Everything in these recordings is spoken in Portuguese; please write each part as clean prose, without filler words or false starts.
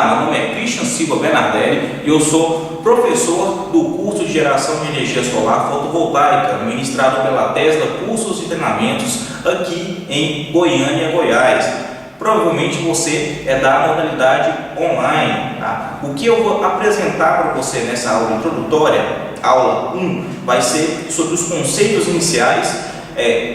Meu nome é Christian Silva Bernardelli e eu sou professor do curso de Geração de Energia Solar Fotovoltaica, ministrado pela Tesla Cursos e Treinamentos aqui em Goiânia, Goiás. Provavelmente você é da modalidade online. Tá? O que eu vou apresentar para você nessa aula introdutória, aula 1, vai ser sobre os conceitos iniciais,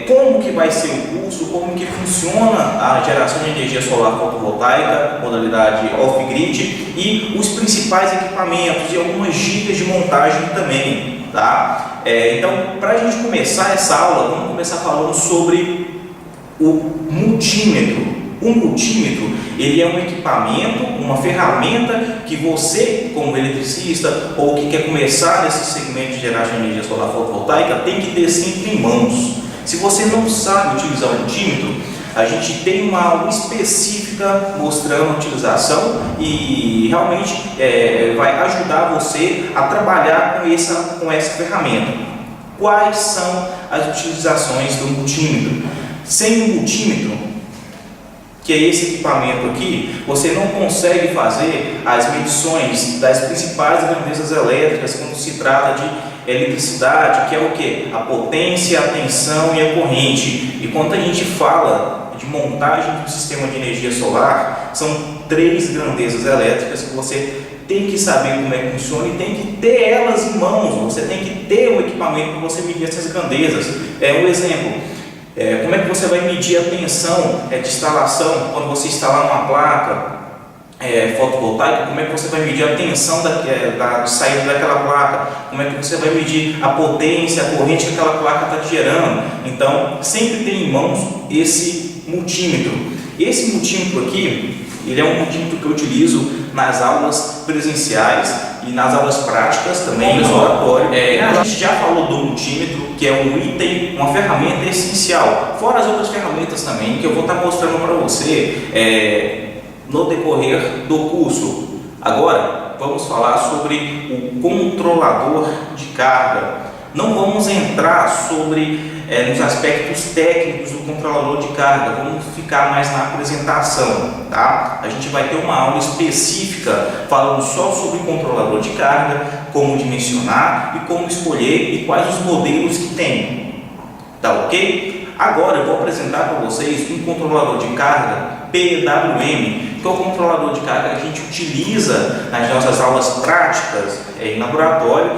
como que vai ser o curso, como que funciona a geração de energia solar fotovoltaica, modalidade off-grid, e os principais equipamentos e algumas dicas de montagem também. Tá? Então, para a gente começar essa aula, vamos começar falando sobre o multímetro. O multímetro, ele é um equipamento, uma ferramenta que você, como eletricista ou que quer começar nesse segmento de geração de energia solar fotovoltaica, tem que ter sempre em mãos. Se você não sabe utilizar o multímetro, a gente tem uma aula específica mostrando a utilização e realmente vai ajudar você a trabalhar com essa ferramenta. Quais são as utilizações do multímetro? Sem o multímetro, que é esse equipamento aqui, você não consegue fazer as medições das principais grandezas elétricas quando se trata de eletricidade, que é o que? A potência, a tensão e a corrente. E quando a gente fala de montagem do sistema de energia solar, são 3 grandezas elétricas que você tem que saber como é que funciona e tem que ter elas em mãos. Você tem que ter um equipamento para você medir essas grandezas. Um exemplo. Como é que você vai medir a tensão de instalação quando você instalar uma placa fotovoltaica? Como é que você vai medir a tensão de saída daquela placa? Como é que você vai medir a potência, a corrente que aquela placa está gerando? Então, sempre tem em mãos esse multímetro. Esse multímetro aqui, ele é um multímetro que eu utilizo nas aulas presenciais e nas aulas práticas também, no laboratório. A gente já falou do multímetro, que é um item, uma ferramenta essencial, fora as outras ferramentas também, que eu vou estar mostrando para você no decorrer do curso. Agora, vamos falar sobre o controlador de carga. Não vamos entrar nos aspectos técnicos do controlador de carga, vamos ficar mais na apresentação, tá? A gente vai ter uma aula específica falando só sobre o controlador de carga, como dimensionar e como escolher e quais os modelos que tem, tá ok? Agora eu vou apresentar para vocês um controlador de carga PWM, que é o controlador de carga que a gente utiliza nas nossas aulas práticas em laboratório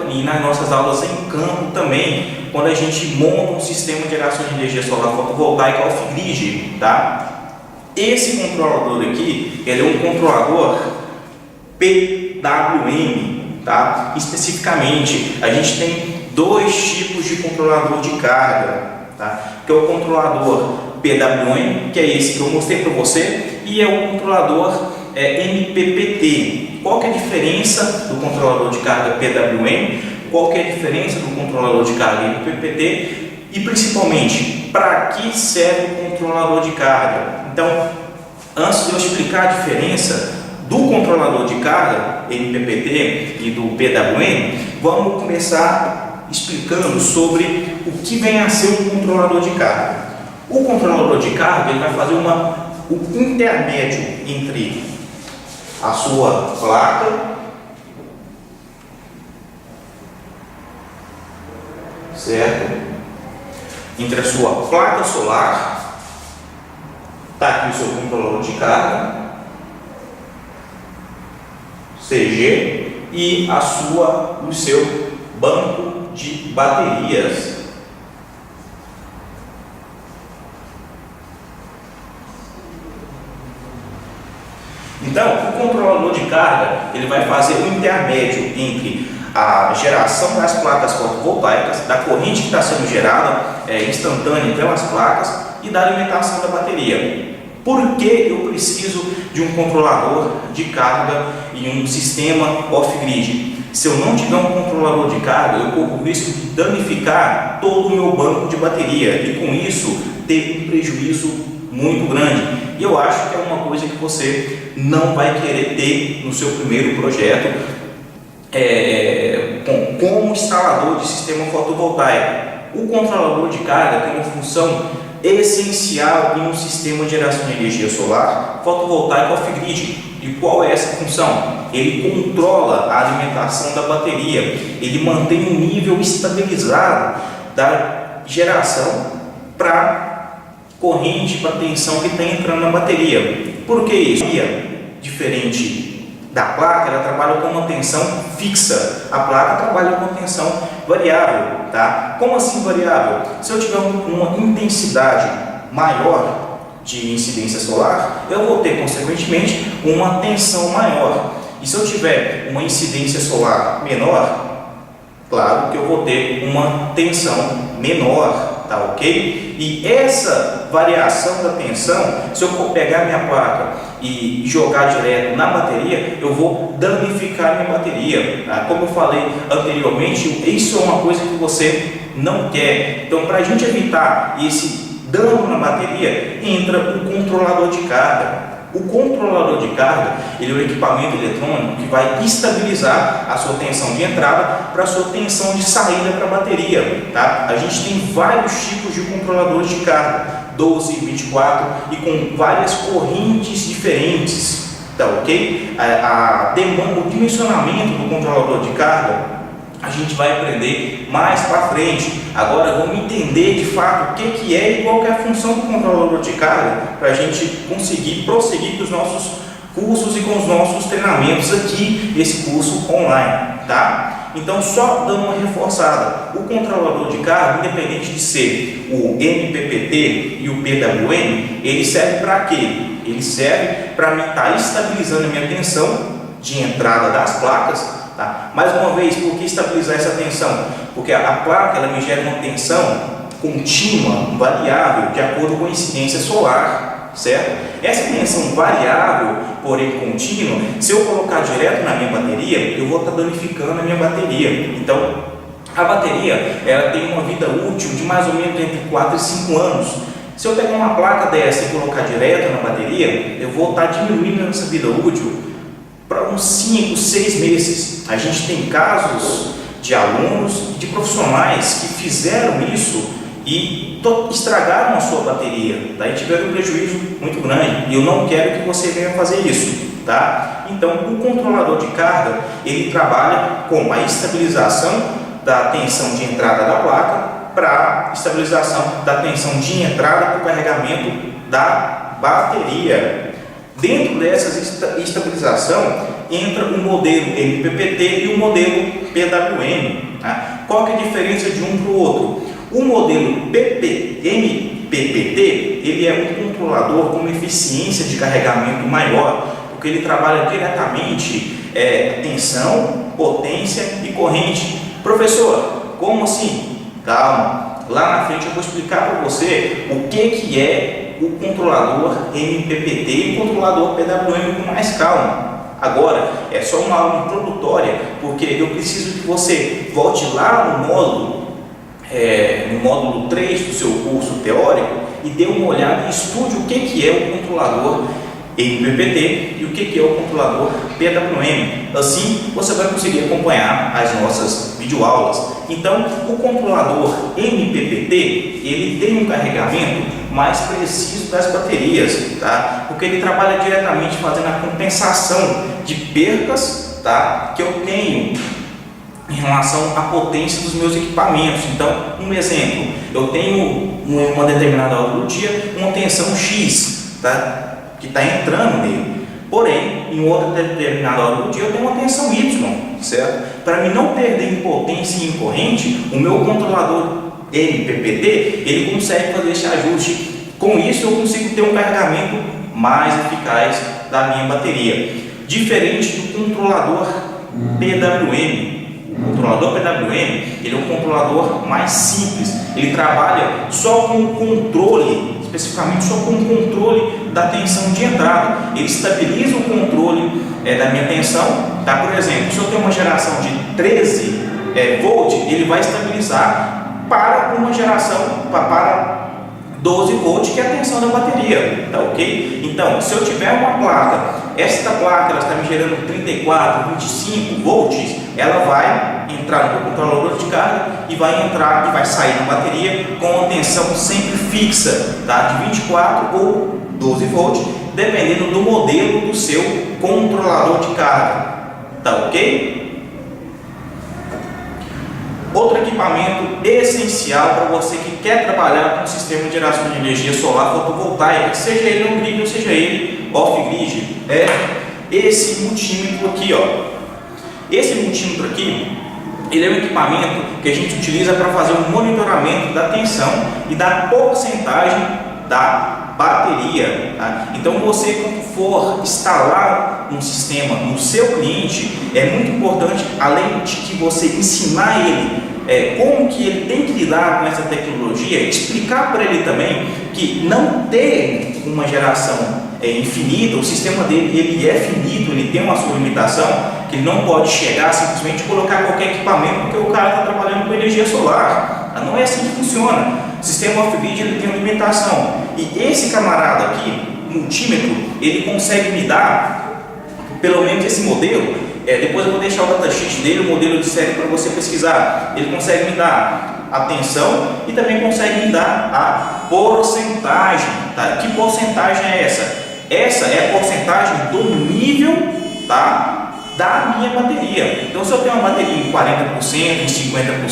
e nas nossas aulas em campo também, quando a gente monta um sistema de geração de energia solar fotovoltaica off-grid, tá? Esse controlador aqui, ele é um controlador PWM, tá? Especificamente, a gente tem 2 tipos de controlador de carga, tá? Que é o controlador PWM, que é esse que eu mostrei para você, e é o controlador MPPT. Qual que é a diferença do controlador de carga PWM? Qual que é a diferença do controlador de carga MPPT? E principalmente, para que serve o controlador de carga? Então, antes de eu explicar a diferença do controlador de carga MPPT e do PWM, vamos começar explicando sobre o que vem a ser um controlador de carga. O controlador de carga, ele vai fazer o intermédio entre a sua placa, certo? Entre a sua placa solar, está aqui o seu controlador de carga, CG, e o seu banco de baterias. Então, o controlador de carga, ele vai fazer o intermédio entre a geração das placas fotovoltaicas, da corrente que está sendo gerada instantânea pelas placas e da alimentação da bateria. Por que eu preciso de um controlador de carga e um sistema off-grid? Se eu não tiver um controlador de carga, eu corro o risco de danificar todo o meu banco de bateria e com isso ter um prejuízo muito grande. E eu acho que é uma coisa que você não vai querer ter no seu primeiro projeto como instalador de sistema fotovoltaico. O controlador de carga tem uma função essencial em um sistema de geração de energia solar fotovoltaica off-grid. E qual é essa função? Ele controla a alimentação da bateria, ele mantém um nível estabilizado da geração para corrente, para tensão que está entrando na bateria. Por que isso? Diferente da placa, ela trabalha com uma tensão fixa, a placa trabalha com tensão variável, tá? Como assim variável? Se eu tiver uma intensidade maior de incidência solar, eu vou ter consequentemente uma tensão maior. E se eu tiver uma incidência solar menor, claro que eu vou ter uma tensão menor, tá ok? E essa variação da tensão, se eu pegar minha placa e jogar direto na bateria, eu vou danificar minha bateria, tá? Como eu falei anteriormente, isso é uma coisa que você não quer. Então, para a gente evitar esse dano na bateria, entra o controlador de carga. O controlador de carga, ele é um equipamento eletrônico que vai estabilizar a sua tensão de entrada para a sua tensão de saída para a bateria, tá? A gente tem vários tipos de controladores de carga, 12, 24 e com várias correntes diferentes, tá ok? A demanda, o dimensionamento do controlador de carga, a gente vai aprender mais para frente. Agora vamos entender de fato o que é e qual que é a função do controlador de carga para a gente conseguir prosseguir com os nossos cursos e com os nossos treinamentos aqui, esse curso online, tá? Então, só dando uma reforçada, o controlador de carga, independente de ser o MPPT e o PWM, ele serve para quê? Ele serve para mim estar estabilizando a minha tensão de entrada das placas. Tá? Mais uma vez, por que estabilizar essa tensão? Porque a placa ela me gera uma tensão contínua, variável, de acordo com a incidência solar, certo? Essa tensão variável, porém contínua, se eu colocar direto na minha bateria, eu vou estar danificando a minha bateria. Então, a bateria ela tem uma vida útil de mais ou menos entre 4 e 5 anos. Se eu pegar uma placa dessa e colocar direto na bateria, eu vou estar diminuindo essa vida útil para uns 5, 6 meses. A gente tem casos de alunos e de profissionais que fizeram isso e estragaram a sua bateria, tá? E tiveram um prejuízo muito grande. E eu não quero que você venha fazer isso, tá? Então, o controlador de carga, ele trabalha com a estabilização da tensão de entrada da placa para estabilização da tensão de entrada para o carregamento da bateria. Dentro dessa estabilização entra o modelo MPPT e o modelo PWM. Tá? Qual que é a diferença de um para o outro? O modelo MPPT ele é um controlador com uma eficiência de carregamento maior, porque ele trabalha diretamente tensão, potência e corrente. Professor, como assim? Calma, lá na frente eu vou explicar para você o que é o controlador MPPT e o controlador PWM com mais calma. Agora, é só uma aula introdutória, porque eu preciso que você volte lá no módulo 3 do seu curso teórico e dê uma olhada e estude o que é o controlador MPPT e o que é o controlador PWM. Assim, você vai conseguir acompanhar as nossas videoaulas. Então, o controlador MPPT, ele tem um carregamento mais preciso das baterias, tá? Porque ele trabalha diretamente fazendo a compensação de percas, tá? Que eu tenho em relação à potência dos meus equipamentos. Então, um exemplo, eu tenho uma determinada hora do dia uma tensão X, tá? Que está entrando nele. Porém, em outra determinada hora do dia eu tenho uma tensão Y, certo? Para mim não perder em potência e em corrente, o meu controlador MPPT, ele consegue fazer esse ajuste. Com isso eu consigo ter um carregamento mais eficaz da minha bateria. Diferente do controlador PWM. O controlador PWM, ele é um controlador mais simples. Ele trabalha só com o controle, especificamente só com o controle da tensão de entrada. Ele estabiliza o controle da minha tensão, tá? Por exemplo, se eu tenho uma geração de 13 volt, ele vai estabilizar para uma geração para 12 volt, que é a tensão da bateria, tá ok? Então, se eu tiver uma placa, esta placa ela está me gerando 34, 25 volts, ela vai entrar no controlador de carga e vai entrar e vai sair na bateria com uma tensão sempre fixa, tá? De 24 ou 12 volts, dependendo do modelo do seu controlador de carga. Tá ok? Outro equipamento essencial para você que quer trabalhar com um sistema de geração de energia solar fotovoltaica, seja ele on-grid ou seja ele off-grid, é esse multímetro aqui, ó. Esse multímetro aqui, ele é um equipamento que a gente utiliza para fazer um monitoramento da tensão e da porcentagem da bateria. Tá? Então você, quando for instalar um sistema no seu cliente, é muito importante, além de que você ensinar ele como que ele tem que lidar com essa tecnologia, explicar para ele também que não tem uma geração infinita, o sistema dele ele é finito, ele tem uma sua limitação, que ele não pode chegar simplesmente colocar qualquer equipamento porque o cara está trabalhando com energia solar. Não é assim que funciona. O sistema off-grid ele tem uma limitação. E esse camarada aqui, multímetro, ele consegue me dar, pelo menos esse modelo, depois eu vou deixar o datasheet dele, o modelo de série para você pesquisar. Ele consegue me dar a tensão e também consegue me dar a porcentagem. Tá? Que porcentagem é essa? Essa é a porcentagem do nível, tá, da minha bateria. Então, se eu tenho uma bateria em 40%, em 50%,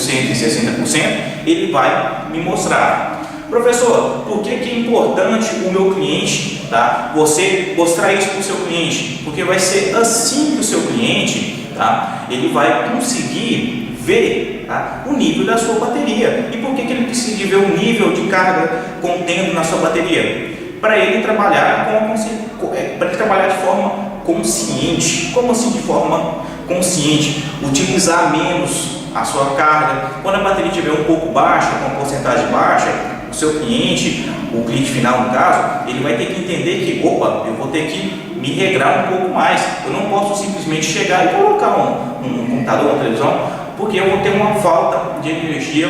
em 60%, ele vai me mostrar. Professor, por que é importante o meu cliente, tá, você mostrar isso para o seu cliente? Porque vai ser assim que o seu cliente, tá, ele vai conseguir ver, tá, o nível da sua bateria. E por que ele precisa de ver o nível de carga contendo na sua bateria? Para ele trabalhar de forma consciente. Como assim de forma consciente? Utilizar menos a sua carga. Quando a bateria estiver um pouco baixa, com a porcentagem baixa, o seu cliente, o cliente final no caso, ele vai ter que entender que, opa, eu vou ter que me regrar um pouco mais. Eu não posso simplesmente chegar e colocar um computador, uma televisão, porque eu vou ter uma falta de energia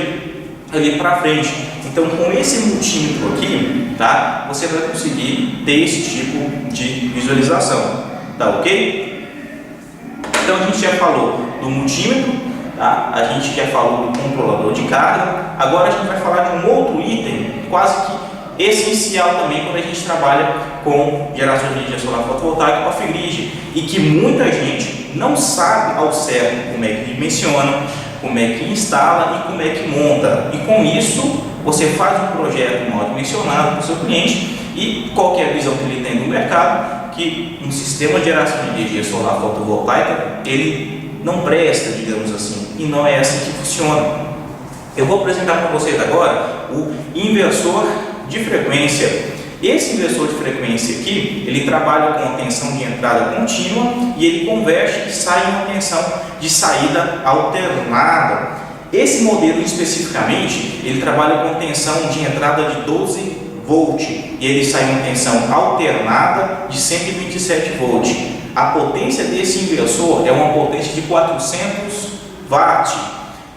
ali para frente. Então, com esse multímetro aqui, tá, você vai conseguir ter esse tipo de visualização, tá ok? Então, a gente já falou do multímetro, tá? A gente já falou do controlador de carga. Agora a gente vai falar de um outro item quase que essencial também quando a gente trabalha com geração de energia solar fotovoltaica off-grid e que muita gente não sabe ao certo como é que dimensiona, como é que instala e como é que monta. E com isso você faz um projeto mal dimensionado para o seu cliente e qual é a visão que ele tem do mercado, que um sistema de geração de energia solar fotovoltaica ele não presta, digamos assim, e não é assim que funciona. Eu vou apresentar para vocês agora o inversor de frequência. Esse inversor de frequência aqui, ele trabalha com a tensão de entrada contínua e ele converte e sai em uma tensão de saída alternada. Esse modelo especificamente, ele trabalha com tensão de entrada de 12 volt e ele sai em uma tensão alternada de 127 volt. A potência desse inversor é uma potência de 400 watts.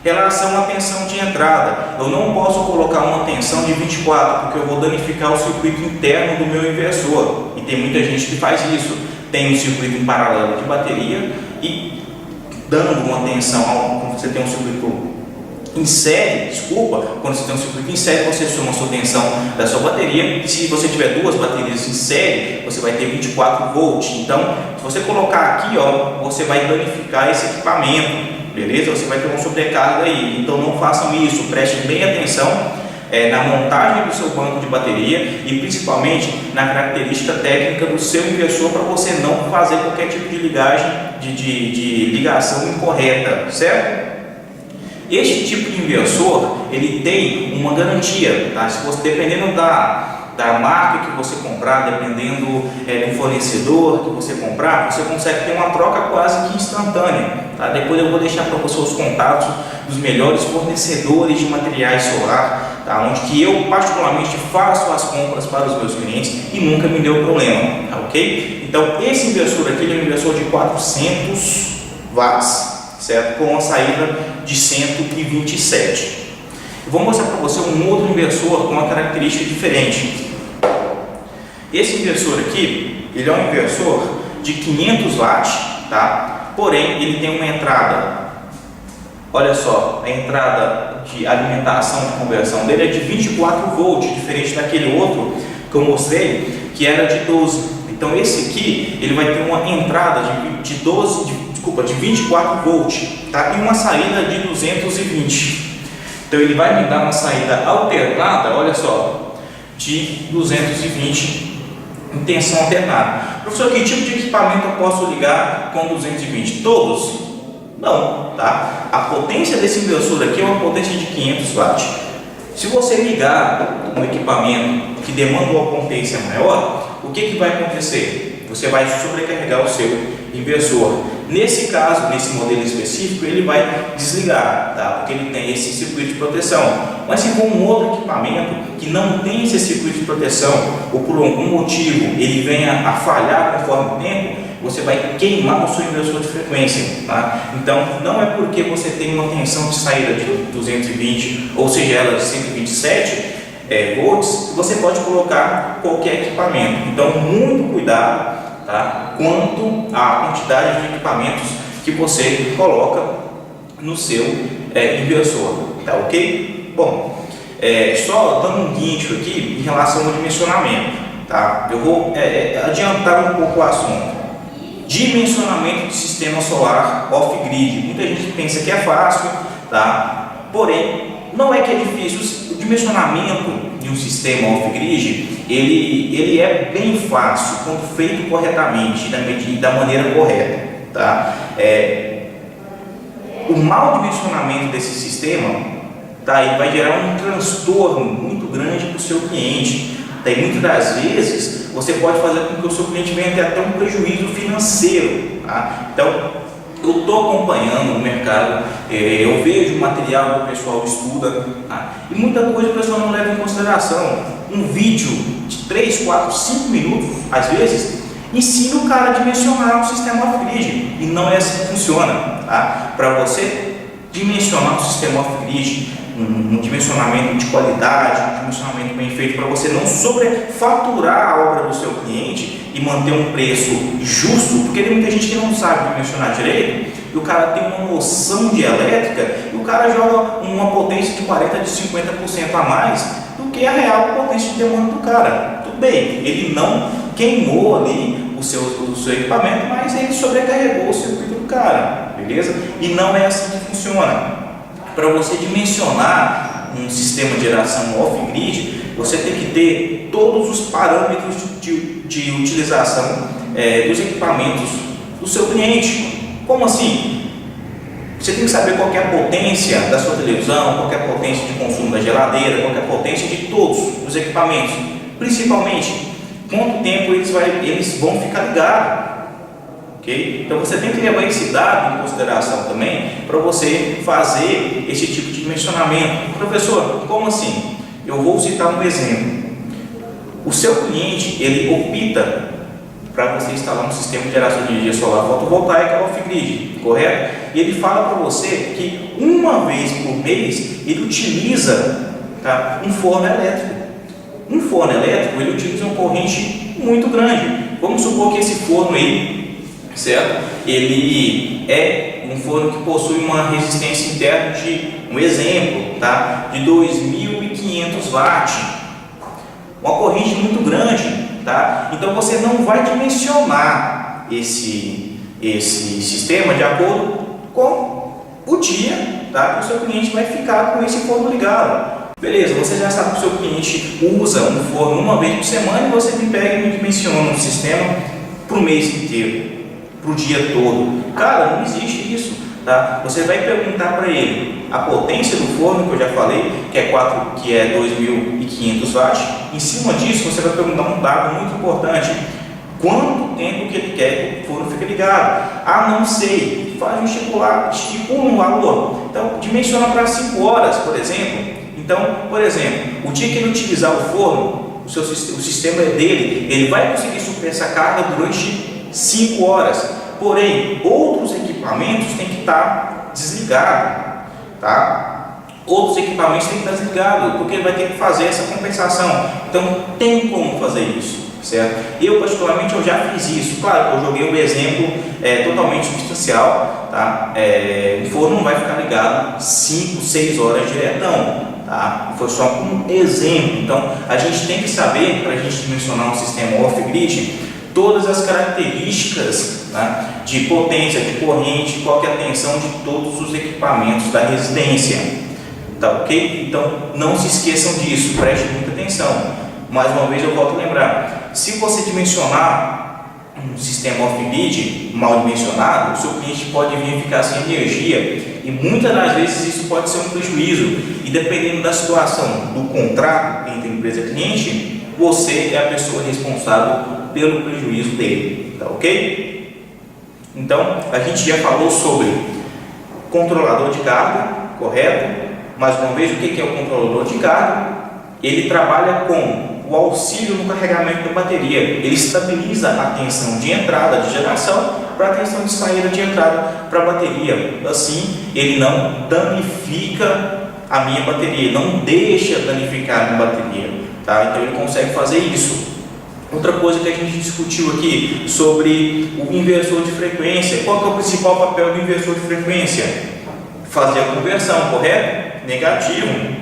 Relação à tensão de entrada, eu não posso colocar uma tensão de 24 porque eu vou danificar o circuito interno do meu inversor e tem muita gente que faz isso. Tem um circuito em paralelo de bateria e dando uma tensão, quando você tem um circuito em série, quando você tem um circuito em série, você soma a sua tensão da sua bateria e se você tiver duas baterias em série, você vai ter 24 volts. Então, se você colocar aqui, ó, você vai danificar esse equipamento. Beleza? Você vai ter uma sobrecarga aí, então não façam isso, prestem bem atenção na montagem do seu banco de bateria e principalmente na característica técnica do seu inversor para você não fazer qualquer tipo de ligagem, de ligação incorreta, certo? Este tipo de inversor, ele tem uma garantia, tá? Se você, dependendo da marca que você comprar, dependendo do fornecedor que você comprar, você consegue ter uma troca quase que instantânea. Tá? Depois eu vou deixar para você os contatos dos melhores fornecedores de materiais solar, tá? Onde que eu particularmente faço as compras para os meus clientes e nunca me deu problema, tá, ok? Então esse inversor aqui ele é um inversor de 400 watts, certo? Com uma saída de 127. Eu vou mostrar para você um outro inversor com uma característica diferente. Esse inversor aqui, ele é um inversor de 500 watts, tá? Porém, ele tem uma entrada, olha só, a entrada de alimentação, de conversão dele é de 24 volts, diferente daquele outro que eu mostrei, que era de 12. Então esse aqui, ele vai ter uma entrada de 24 volts, tá? E uma saída de 220. Então ele vai me dar uma saída alternada, olha só, de 220 em tensão alternada. Professor, que tipo de equipamento eu posso ligar com 220? Todos? Não, tá? A potência desse inversor aqui é uma potência de 500 watts. Se você ligar um equipamento que demanda uma potência maior, o que vai acontecer? Você vai sobrecarregar o seu inversor. Nesse caso, nesse modelo específico, ele vai desligar, tá? Porque ele tem esse circuito de proteção. Mas se for um outro equipamento que não tem esse circuito de proteção, ou por algum motivo ele venha a falhar conforme o tempo, você vai queimar o seu inversor de frequência, tá? Então, não é porque você tem uma tensão de saída de 220, ou seja, ela de 127 volts, você pode colocar qualquer equipamento. Então, muito cuidado, tá? Quanto à quantidade de equipamentos que você coloca no seu inversor, tá ok? Bom, só dando um guincho aqui em relação ao dimensionamento, tá? Eu vou adiantar um pouco o assunto. Dimensionamento do sistema solar off-grid. Muita gente pensa que é fácil, tá? Porém, não é que é difícil. O dimensionamento de um sistema off-grid, ele é bem fácil quando feito corretamente, da maneira correta, tá? O mau dimensionamento desse sistema, tá? Ele vai gerar um transtorno muito grande para o seu cliente. Tá? E muitas das vezes você pode fazer com que o seu cliente venha ter até um prejuízo financeiro, tá? Então, eu estou acompanhando o mercado, eu vejo o material que o pessoal estuda, tá? E muita coisa o pessoal não leva em consideração. Um vídeo de 3, 4, 5 minutos, às vezes, ensina o cara a dimensionar o sistema off-grid, e não é assim que funciona, tá? Para você dimensionar o sistema off-grid, um dimensionamento de qualidade, um dimensionamento bem feito, para você não sobrefaturar a obra do seu cliente e manter um preço justo, porque tem muita gente que não sabe dimensionar direito, e o cara tem uma noção de elétrica, e o cara joga uma potência de 40% a 50% a mais do que a real potência de demanda do cara. Tudo bem, ele não queimou ali o seu equipamento, mas ele sobrecarregou o circuito do cara, beleza? E não é assim que funciona. Para você dimensionar um sistema de geração off-grid, você tem que ter todos os parâmetros de utilização dos equipamentos do seu cliente. Como assim? Você tem que saber qual que é a potência da sua televisão, qual que é a potência de consumo da geladeira, qual que é a potência de todos os equipamentos. Principalmente, quanto tempo eles vão ficar ligados. Okay? Então você tem que levar esse dado em consideração também para você fazer esse tipo de dimensionamento. Professor, como assim? Eu vou citar um exemplo. O seu cliente, ele opta para você instalar um sistema de geração de energia solar fotovoltaica off-grid, correto? E ele fala para você que uma vez por mês ele utiliza, tá, um forno elétrico. Um forno elétrico, ele utiliza uma corrente muito grande. Vamos supor que esse forno aí, certo? Ele é um forno que possui uma resistência interna de, um exemplo, tá? De 2.500 watts, uma corrente muito grande, tá? Então você não vai dimensionar esse sistema de acordo com o dia, tá? Que o seu cliente vai ficar com esse forno ligado. Beleza, você já sabe que o seu cliente usa um forno uma vez por semana e você me pega e me dimensiona um sistema para o mês inteiro, para o dia todo. Cara, não existe isso, tá? Você vai perguntar para ele a potência do forno, que eu já falei, que é 2.500 watts. Em cima disso, você vai perguntar um dado muito importante: quanto tempo que ele quer que o forno fique ligado? Ah, não sei. Faz um estipula um valor. Então, dimensiona para 5 horas, por exemplo. Então, por exemplo, o dia que ele utilizar o forno, o sistema é dele, ele vai conseguir suprir essa carga durante 5 horas. Porém, outros equipamentos têm que estar desligados, tá? Outros equipamentos têm que estar desligados, porque ele vai ter que fazer essa compensação. Então, tem como fazer isso, certo? Eu, particularmente, eu já fiz isso. Claro, eu joguei um exemplo totalmente substancial, tá? O forno não vai ficar ligado 5, 6 horas diretão, tá? Foi só um exemplo. Então, a gente tem que saber, para a gente dimensionar um sistema off-grid, todas as características, né, de potência, de corrente, qual que é a tensão de todos os equipamentos da residência, tá ok? Então, não se esqueçam disso, preste muita atenção. Mais uma vez eu volto a lembrar, se você dimensionar um sistema off-grid mal dimensionado, o seu cliente pode vir ficar sem energia e muitas das vezes isso pode ser um prejuízo, e dependendo da situação do contrato entre empresa e cliente, você é a pessoa responsável pelo prejuízo dele, tá ok? Então, a gente já falou sobre controlador de carga, correto? Mais uma vez, o que é o controlador de carga? Ele trabalha com o auxílio no carregamento da bateria. Ele estabiliza a tensão de entrada de geração para a tensão de saída de entrada para a bateria. Assim, ele não danifica a minha bateria, não deixa danificar a minha bateria, tá? Então ele consegue fazer isso. Outra coisa que a gente discutiu aqui sobre o inversor de frequência. Qual que é o principal papel do inversor de frequência? Fazer a conversão, correto? Negativo.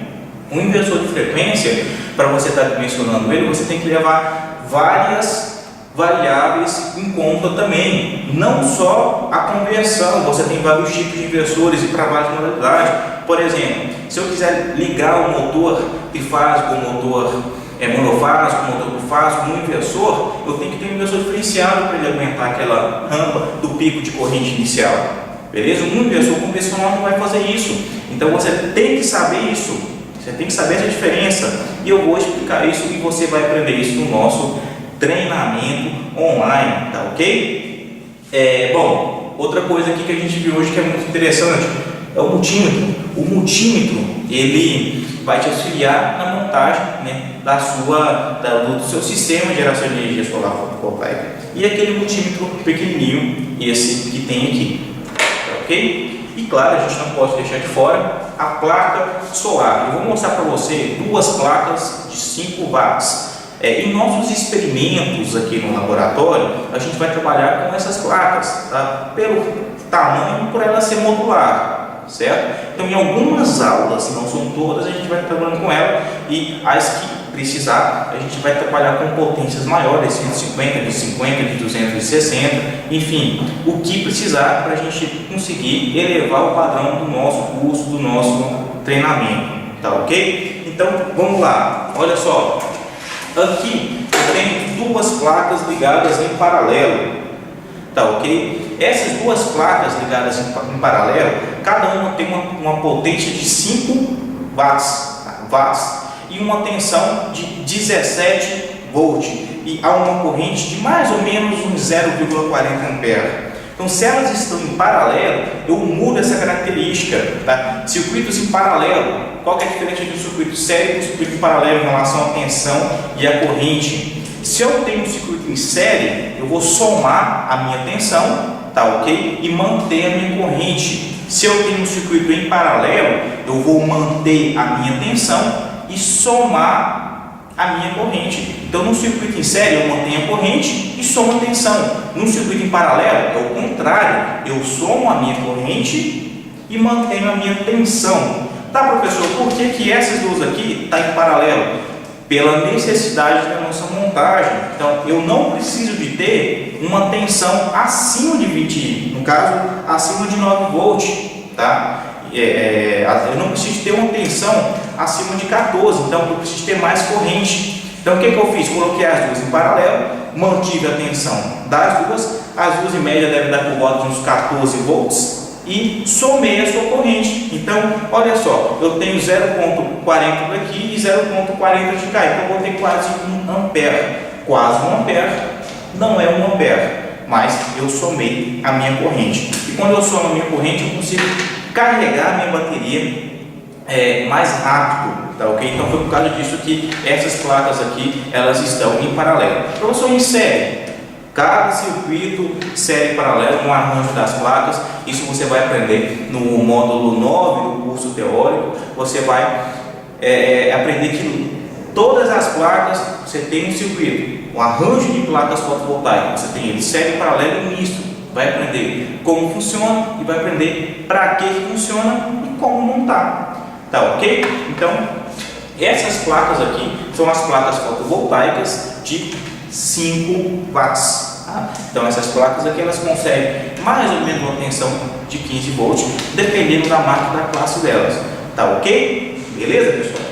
Um inversor de frequência, para você estar dimensionando ele, você tem que levar várias variáveis em conta também. Não só a conversão, você tem vários tipos de inversores e para várias modalidades. Por exemplo, se eu quiser ligar o motor trifásico, o motor monofásico, o motor bifásico, no inversor, eu tenho que ter um inversor diferenciado para ele aguentar aquela rampa do pico de corrente inicial. Beleza? Um inversor convencional não vai fazer isso. Então você tem que saber isso. Você tem que saber essa diferença, e eu vou explicar isso e você vai aprender isso no nosso treinamento online, tá ok? Bom, outra coisa aqui que a gente viu hoje que é muito interessante é o multímetro. O multímetro, ele vai te auxiliar na montagem, né, do seu sistema de geração de energia solar fotovoltaica, e aquele multímetro pequenininho, esse que tem aqui, tá ok? E claro, a gente não pode deixar de fora a placa solar. Eu vou mostrar para você duas placas de 5 watts. Em nossos experimentos aqui no laboratório, a gente vai trabalhar com essas placas, tá? Pelo tamanho e por ela ser modular, certo? Então, em algumas aulas, se não são todas, a gente vai trabalhando com ela, e as que precisar, a gente vai trabalhar com potências maiores, 150, de 50, de 260, enfim, o que precisar para a gente conseguir elevar o padrão do nosso curso, do nosso treinamento, tá ok? Então, vamos lá, olha só, aqui eu tenho duas placas ligadas em paralelo, tá ok? Essas duas placas ligadas em paralelo, cada uma tem uma potência de 5 watts, e uma tensão de 17 volts, e há uma corrente de mais ou menos uns 0,40 amperes. Então, se elas estão em paralelo, eu mudo essa característica, tá? Circuitos em paralelo, qual que é a diferença entre o circuito série e o circuito paralelo em relação à tensão e à corrente? Se eu tenho um circuito em série, eu vou somar a minha tensão, tá ok? E manter a minha corrente. Se eu tenho um circuito em paralelo, eu vou manter a minha tensão e somar a minha corrente. Então, no circuito em série, eu mantenho a corrente e somo a tensão. No circuito em paralelo, é o contrário. Eu somo a minha corrente e mantenho a minha tensão. Tá, professor, por que essas duas aqui estão em paralelo? Pela necessidade da nossa montagem. Então, eu não preciso de ter uma tensão acima de 20, no caso, acima de 9 volts, tá? Eu não preciso ter uma tensão acima de 14, então eu preciso ter mais corrente. Então o que eu fiz? Coloquei as duas em paralelo, mantive a tensão das duas, as duas em média devem dar por volta de uns 14 volts, e somei a sua corrente. Então, olha só, eu tenho 0,40 daqui e 0,40 de cá, então eu vou ter quase 1 ampere. Quase 1 ampere, não é 1 ampere, mas eu somei a minha corrente. E quando eu somo a minha corrente, eu consigo carregar a minha bateria mais rápido, tá ok? Então foi por causa disso que essas placas aqui, elas estão em paralelo. Professor, em série, cada circuito série paralelo no arranjo das placas, isso você vai aprender no módulo 9 do curso teórico. Você vai aprender que todas as placas, você tem um circuito, um arranjo de placas fotovoltaicas, você tem ele série, paralelo e misto. Vai aprender como funciona e vai aprender para que funciona e como montar, tá ok? Então, Essas placas aqui são as placas fotovoltaicas de 5 watts. Tá? Então essas placas aqui elas conseguem mais ou menos uma tensão de 15 volts, dependendo da marca da classe delas. Tá ok? Beleza, pessoal?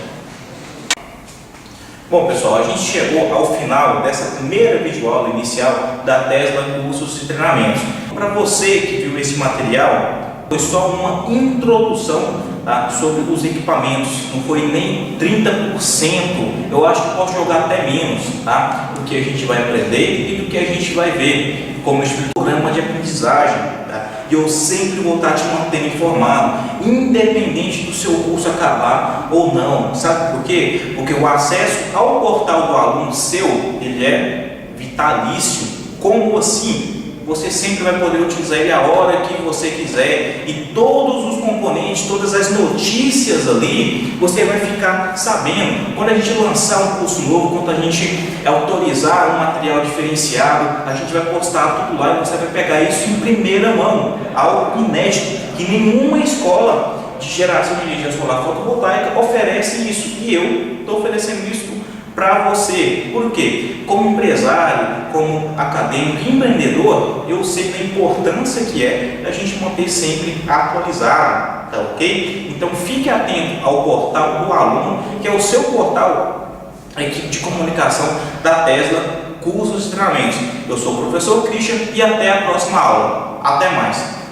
Bom, pessoal, a gente chegou ao final dessa primeira videoaula inicial da Tesla Cursos e Treinamentos. Para você que viu esse material, foi só uma introdução, tá, sobre os equipamentos, não foi nem 30%, eu acho que pode jogar até menos, tá, do que a gente vai aprender e do que a gente vai ver como programa de aprendizagem. Tá? E eu sempre vou estar te mantendo informado, independente do seu curso acabar ou não. Sabe por quê? Porque o acesso ao portal do aluno seu, ele é vitalício. Como assim? Você sempre vai poder utilizar ele a hora que você quiser e todos os componentes, todas as notícias ali, você vai ficar sabendo. Quando a gente lançar um curso novo, quando a gente autorizar um material diferenciado, a gente vai postar tudo lá e você vai pegar isso em primeira mão, algo inédito, que nenhuma escola de geração de energia solar fotovoltaica oferece isso, e eu estou oferecendo isso para você. Por quê? Como empresário, como acadêmico, empreendedor, eu sei da importância que é a gente manter sempre atualizado, tá ok? Então fique atento ao portal do aluno, que é o seu portal, a equipe de comunicação da Tesla Cursos e Treinamentos. Eu sou o professor Christian e até a próxima aula. Até mais!